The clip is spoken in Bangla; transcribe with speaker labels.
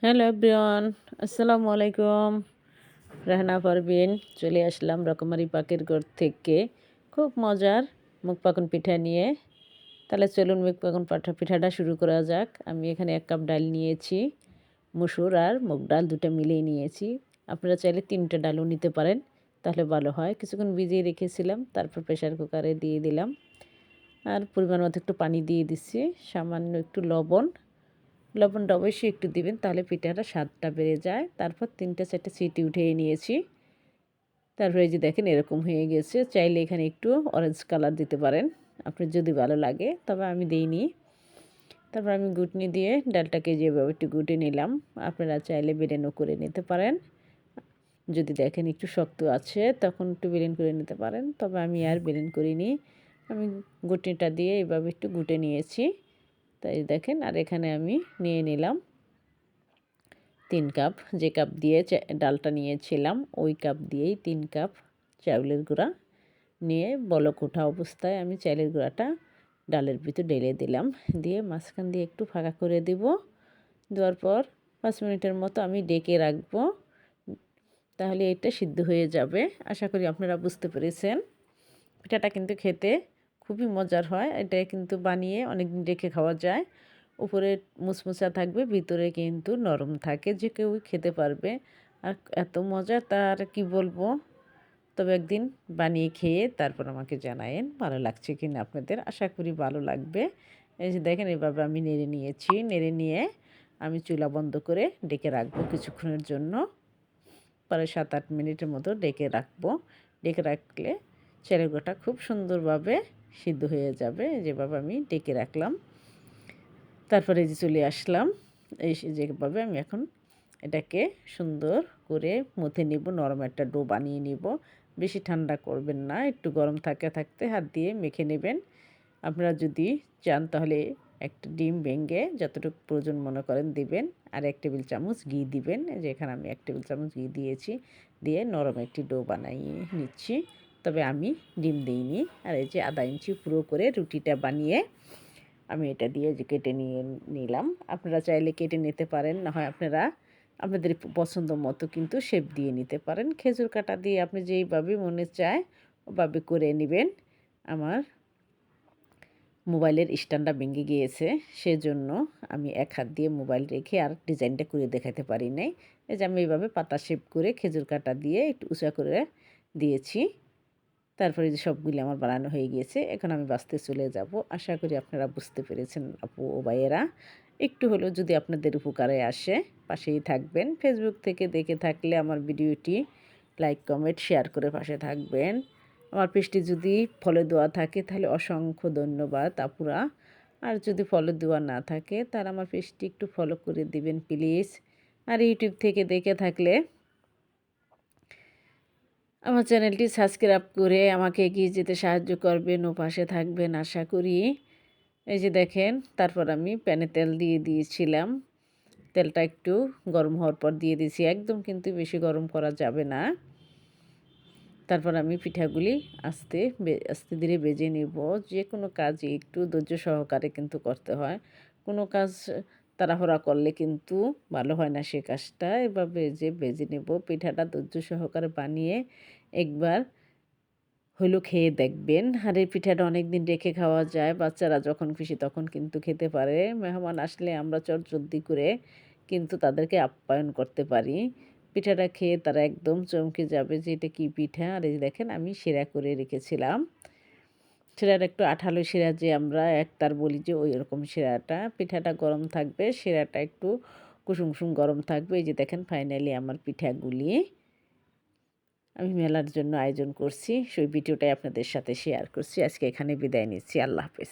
Speaker 1: হ্যালো এভরিওয়ান, আসসালামু আলাইকুম। রাহানা পারভিন চলে আসলাম রকমারি পাকের ঘর থেকে খুব মজার মুগ পাকন পিঠা নিয়ে। তাহলে চলুন মুগ পাকন পিঠাটা শুরু করা যাক। আমি এখানে 1 কাপ ডাল নিয়েছি, মসুর আর মুগ ডাল দুটো মিলিয়ে নিয়েছি। আপনারা চাইলে 3টে ডালও নিতে পারেন, তাহলে ভালো হয়। কিছুক্ষণ ভিজিয়ে রেখেছিলাম, তারপর প্রেসার কুকারে দিয়ে দিলাম। আর পরিমাণ মতো একটু পানি দিয়ে দিচ্ছি, সামান্য একটু লবণটা অবশ্যই একটু দিবেন, তাহলে পিঠাটা স্বাদটা বেড়ে যায়। তারপর 3-4টে সিটি উঠিয়ে নিয়েছি। তারপরে এই যে দেখেন এরকম হয়ে গেছে। চাইলে এখানে একটু অরেঞ্জ কালার দিতে পারেন আপনার যদি ভালো লাগে, তবে আমি দিইনি। তারপর আমি ঘুটনি দিয়ে ডালটাকে যেভাবে একটু গুটে নিলাম। আপনারা চাইলে ব্লেন্ডও করে নিতে পারেন। যদি দেখেন একটু শক্ত আছে তখন একটু ব্লেন্ড করে নিতে পারেন, তবে আমি আর ব্লেন্ড করিনি। আমি ঘুটনিটা দিয়ে এভাবে একটু গুটে নিয়েছি। তাই দেখেন, আর এখানে আমি নিয়ে নিলাম 3 কাপ। যে কাপ দিয়ে ডালটা নিয়েছিলাম ওই কাপ দিয়েই 3 কাপ চাউলের গুঁড়া নিয়ে বলক ওঠা অবস্থায় আমি চালের গুঁড়াটা ডালের ভিতর ঢেলে দিলাম। দিয়ে মাঝখান দিয়ে একটু ফাঁকা করে দেব। দেওয়ার পর 5 মিনিটের মতো আমি ডেকে রাখবো, তাহলে এটা সিদ্ধ হয়ে যাবে। আশা করি আপনারা বুঝতে পেরেছেন। পিঠাটা কিন্তু খেতে খুবই মজার হয়। এটা কিন্তু বানিয়ে অনেক দিন রেখে খাওয়া যায়। উপরে মুচমুচা থাকবে, ভিতরে কিন্তু নরম থাকে, যে কেউ খেতে পারবে। আর এত মজা তার কি বলবো। তবে একদিন বানিয়ে খেয়ে তারপর আমাকে জানায়েন ভালো লাগছে কি না আপনাদের। আশা করি ভালো লাগবে। এই যে দেখেন এভাবে আমি নেড়ে নিয়েছি। নেড়ে নিয়ে আমি চুলা বন্ধ করে ডেকে রাখবো কিছুক্ষণের জন্য। পরে 7-8 মিনিটের মতো ডেকে রাখবো। ডেকে রাখলে চালের গুঁড়োটা খুব সুন্দরভাবে সিদ্ধ হয়ে যাবে, যেভাবে আমি ডেকে রাখলাম। তারপরে যে চলে আসলাম, এই যেভাবে আমি এখন এটাকে সুন্দর করে মথে নিব, নরম একটা ডো বানিয়ে নিব। বেশি ঠান্ডা করবেন না, একটু গরম থাকতে হাত দিয়ে মেখে নেবেন। আপনারা যদি চান তাহলে একটা ডিম ভেঙে যতটুকু প্রয়োজন মনে করেন দিবেন, আর 1 টেবিল চামচ ঘি দিবেন। যে এখানে আমি 1 টেবিল চামচ ঘি দিয়েছি, দিয়ে নরম একটি ডো বানিয়ে নিচ্ছি। তবে আমি ডিম দিইনি। আর এই যে 1/2 ইঞ্চি পুরো করে রুটিটা বানিয়ে আমি এটা দিয়ে যে কেটে নিয়ে নিলাম। আপনারা চাইলে কেটে নিতে পারেন, না হয় আপনারা আপনাদের পছন্দ মতো কিন্তু শেপ দিয়ে নিতে পারেন। খেজুর কাঁটা দিয়ে আপনি যেইভাবে মনে চায় ওভাবে করে নেবেন। আমার মোবাইলের স্ট্যান্ডটা ভেঙে গিয়েছে, সেজন্য আমি 1 হাত দিয়ে মোবাইল রেখে আর ডিজাইনটা করে দেখাতে পারি নাই। এই যে আমি এইভাবে পাতা শেপ করে খেজুর কাঁটা দিয়ে একটু উঁচা করে দিয়েছি। তারপরে যে সবগুলি আমার বানানো হয়ে গিয়েছে, এখন আমি বাছতে চলে যাব। আশা করি আপনারা বুঝতে পেরেছেন আপু ও ভাইয়েরা। একটু হলেও যদি আপনাদের উপকারে আসে পাশেই থাকবেন। ফেসবুক থেকে দেখে থাকলে আমার ভিডিওটি লাইক কমেন্ট শেয়ার করে পাশে থাকবেন। আমার পেজটি যদি ফলো দেওয়া থাকে তাহলে অসংখ্য ধন্যবাদ আপুরা। আর যদি ফলো দেওয়া না থাকে তাহলে আমার পেজটি একটু ফলো করে দিবেন প্লিজ। আর ইউটিউব থেকে দেখে থাকলে আমার চ্যানেলটি সাবস্ক্রাইব করে আমাকে এগিয়ে যেতে সাহায্য করবেন ও পাশে থাকবেন আশা করি। এই যে দেখেন, তারপর আমি প্যানে তেল দিয়ে দিয়েছিলাম। তেলটা একটু গরম হওয়ার পর দিয়ে দিয়েছি, একদম কিন্তু বেশি গরম করা যাবে না। তারপর আমি পিঠাগুলি আস্তে আস্তে ধীরে ভেজে নেব। যে কোনো কাজই একটু ধৈর্য সহকারে কিন্তু করতে হয়। কোনো কাজ তাড়াহুড়া করলে কিন্তু ভালো হয় না সে কাজটা। এভাবে যে ভেজে নেব, পিঠাটা ধৈর্য সহকারে বানিয়ে একবার হলেও খেয়ে দেখবেন। আর এই পিঠাটা অনেক দিন রেখে খাওয়া যায়, বাচ্চারা যখন খুশি তখন কিন্তু খেতে পারে। মেহমান আসলে আমরা চটজলদি করে কিন্তু তাদেরকে আপ্যায়ন করতে পারি। পিঠাটা খেয়ে তারা একদম চমকে যাবে যে এটা কী পিঠা। আর এই দেখেন আমি শিরা করে রেখেছিলাম। শিরাটা একটু আঠালো শিরা, যে আমরা একতার বলি যে ওই রকম শিরাটা। পিঠাটা গরম থাকবে, শিরাটা একটু কুসুম কুসুম গরম থাকবে। এই যে দেখেন ফাইনালি আমার পিঠাগুলি আমি মেলার জন্য আয়োজন করছি, সেই ভিডিওটাই আপনাদের সাথে শেয়ার করছি। আজকে এখানে বিদায় নিচ্ছি। আল্লাহ হাফেজ।